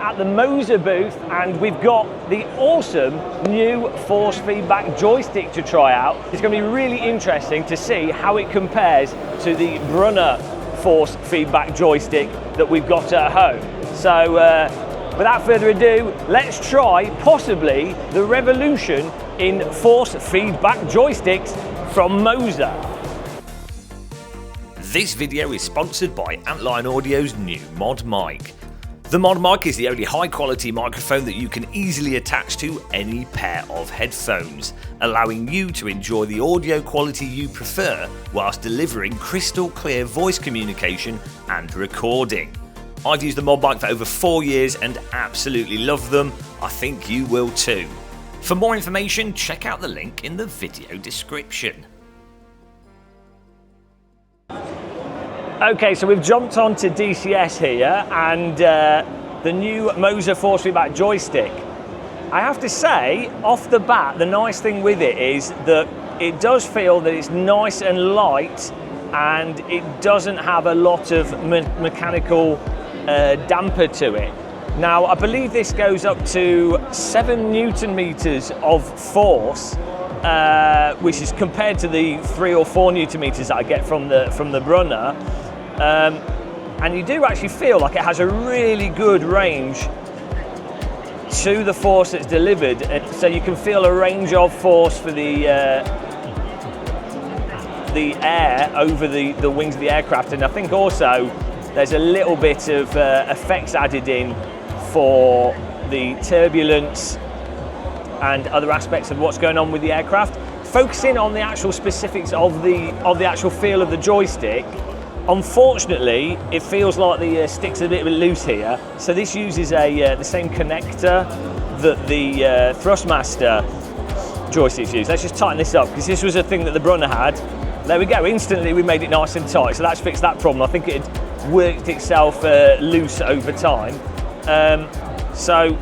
at the Moza booth, and we've got the awesome new force feedback joystick to try out. It's going to be really interesting to see how it compares to the Rudder force feedback joystick that we've got at home. So without further ado, let's try possibly the revolution in force feedback joysticks from Moza. This video is sponsored by Antlion Audio's new Mod Mic. The Mod Mic is the only high quality microphone that you can easily attach to any pair of headphones, allowing you to enjoy the audio quality you prefer whilst delivering crystal clear voice communication and recording. I've used the Mod Mic for over 4 years and absolutely love them. I think you will too. For more information, check out the link in the video description. Okay, so we've jumped onto DCS here and the new Moza force feedback joystick. I have to say, off the bat, the nice thing with it is that it does feel that it's nice and light, and it doesn't have a lot of mechanical damper to it. Now, I believe this goes up to 7 Newton meters of force, which is compared to the 3 or 4 Newton meters that I get from the Rudder. And you do actually feel like it has a really good range to the force that's delivered, so you can feel a range of force for the air over the wings of the aircraft. And I think also there's a little bit of effects added in for the turbulence and other aspects of what's going on with the aircraft. Focusing on the actual specifics of the actual feel of the joystick, unfortunately, it feels like the stick's a bit loose here. So this uses the same connector that the Thrustmaster joysticks use. Let's just tighten this up, because this was a thing that the Rudder had. There we go, instantly we made it nice and tight. So that's fixed that problem. I think it had worked itself loose over time. So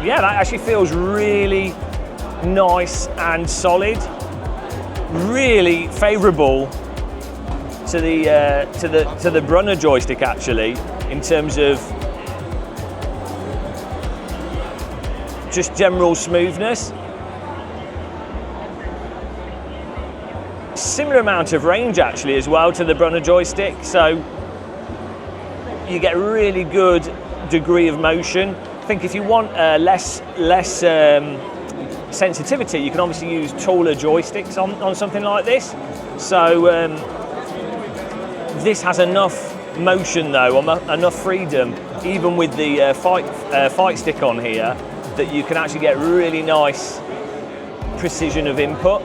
yeah, that actually feels really nice and solid. Really favourable to the Rudder joystick, actually, in terms of just general smoothness. Similar amount of range actually as well to the Rudder joystick, so you get a really good degree of motion. I think if you want less sensitivity, you can obviously use taller joysticks on something like this. So this has enough motion though, enough freedom, even with the fight stick on here, that you can actually get really nice precision of input.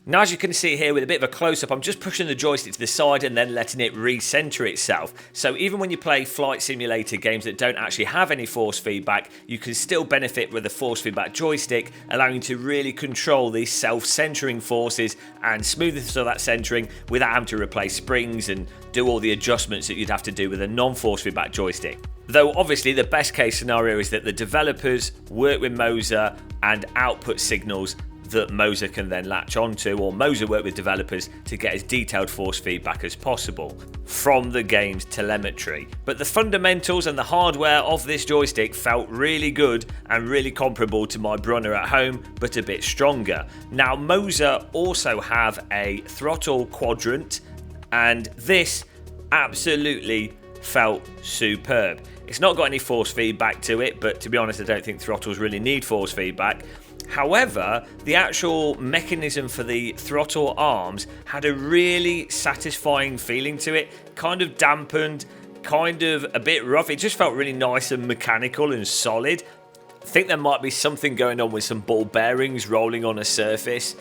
Now, as you can see here with a bit of a close-up, I'm just pushing the joystick to the side and then letting it recenter itself. So even when you play flight simulator games that don't actually have any force feedback, you can still benefit with the force feedback joystick, allowing you to really control these self-centering forces and smoothness of that centering without having to replace springs and do all the adjustments that you'd have to do with a non-force feedback joystick. Though obviously the best case scenario is that the developers work with Moza and output signals that Moza can then latch onto, or Moza work with developers to get as detailed force feedback as possible from the game's telemetry. But the fundamentals and the hardware of this joystick felt really good and really comparable to my Rudder at home, but a bit stronger. Now, Moza also have a throttle quadrant, and this absolutely felt superb. It's not got any force feedback to it, but to be honest, I don't think throttles really need force feedback. However, the actual mechanism for the throttle arms had a really satisfying feeling to it, kind of dampened, kind of a bit rough. It just felt really nice and mechanical and solid. I think there might be something going on with some ball bearings rolling on a surface.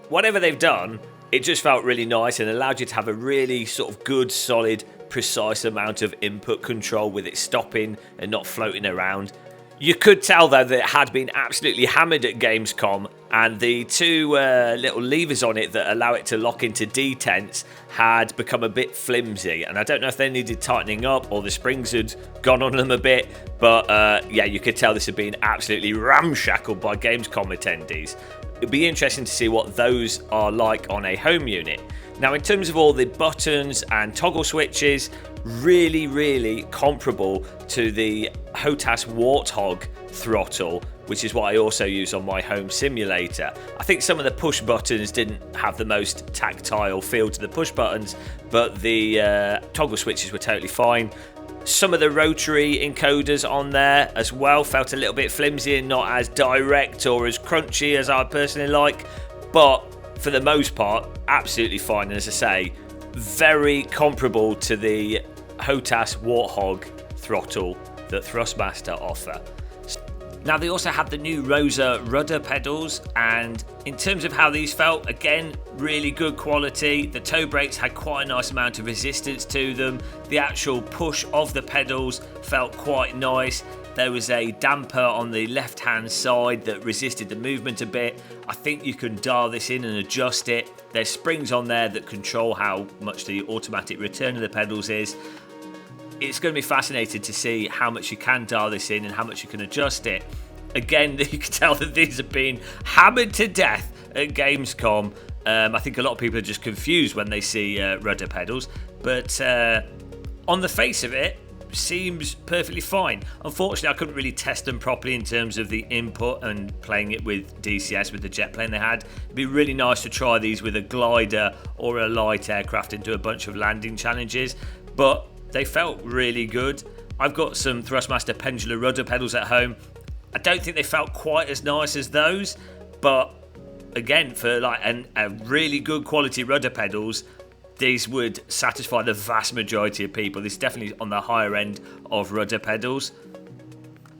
Whatever they've done, it just felt really nice and allowed you to have a really sort of good, solid, precise amount of input control with it stopping and not floating around. You could tell though that it had been absolutely hammered at Gamescom, and the two little levers on it that allow it to lock into detents had become a bit flimsy, and I don't know if they needed tightening up or the springs had gone on them a bit, but yeah, you could tell this had been absolutely ramshackled by Gamescom attendees. It'd be interesting to see what those are like on a home unit. Now, in terms of all the buttons and toggle switches, really comparable to the HOTAS Warthog throttle, which is what I also use on my home simulator. I think some of the push buttons didn't have the most tactile feel to the push buttons, but the toggle switches were totally fine. Some of the rotary encoders on there as well felt a little bit flimsy and not as direct or as crunchy as I personally like, but for the most part, absolutely fine. And as I say, very comparable to the HOTAS Warthog throttle that Thrustmaster offer. Now they also have the new Moza rudder pedals, and in terms of how these felt, again, really good quality. The toe brakes had quite a nice amount of resistance to them. The actual push of the pedals felt quite nice. There was a damper on the left hand side that resisted the movement a bit. I think you can dial this in and adjust it. There's springs on there that control how much the automatic return of the pedals is. It's going to be fascinating to see how much you can dial this in and how much you can adjust it. Again, you can tell that these have been hammered to death at Gamescom. I think a lot of people are just confused when they see rudder pedals, but on the face of it, seems perfectly fine. Unfortunately, I couldn't really test them properly in terms of the input and playing it with DCS with the jet plane they had. It'd be really nice to try these with a glider or a light aircraft and do a bunch of landing challenges, but they felt really good. I've got some Thrustmaster pendular rudder pedals at home. I don't think they felt quite as nice as those, but again, for like a really good quality rudder pedals, these would satisfy the vast majority of people. This is definitely on the higher end of rudder pedals.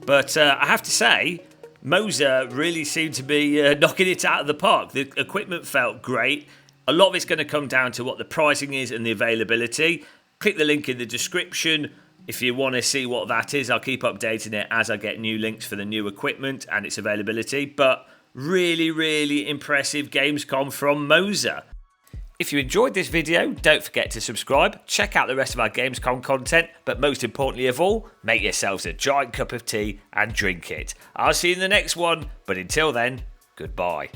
But I have to say, Moza really seemed to be knocking it out of the park. The equipment felt great. A lot of it's going to come down to what the pricing is and the availability. Click the link in the description if you want to see what that is. I'll keep updating it as I get new links for the new equipment and its availability. But really, really impressive Gamescom from Moza. If you enjoyed this video, don't forget to subscribe, check out the rest of our Gamescom content, but most importantly of all, make yourselves a giant cup of tea and drink it. I'll see you in the next one, but until then, goodbye.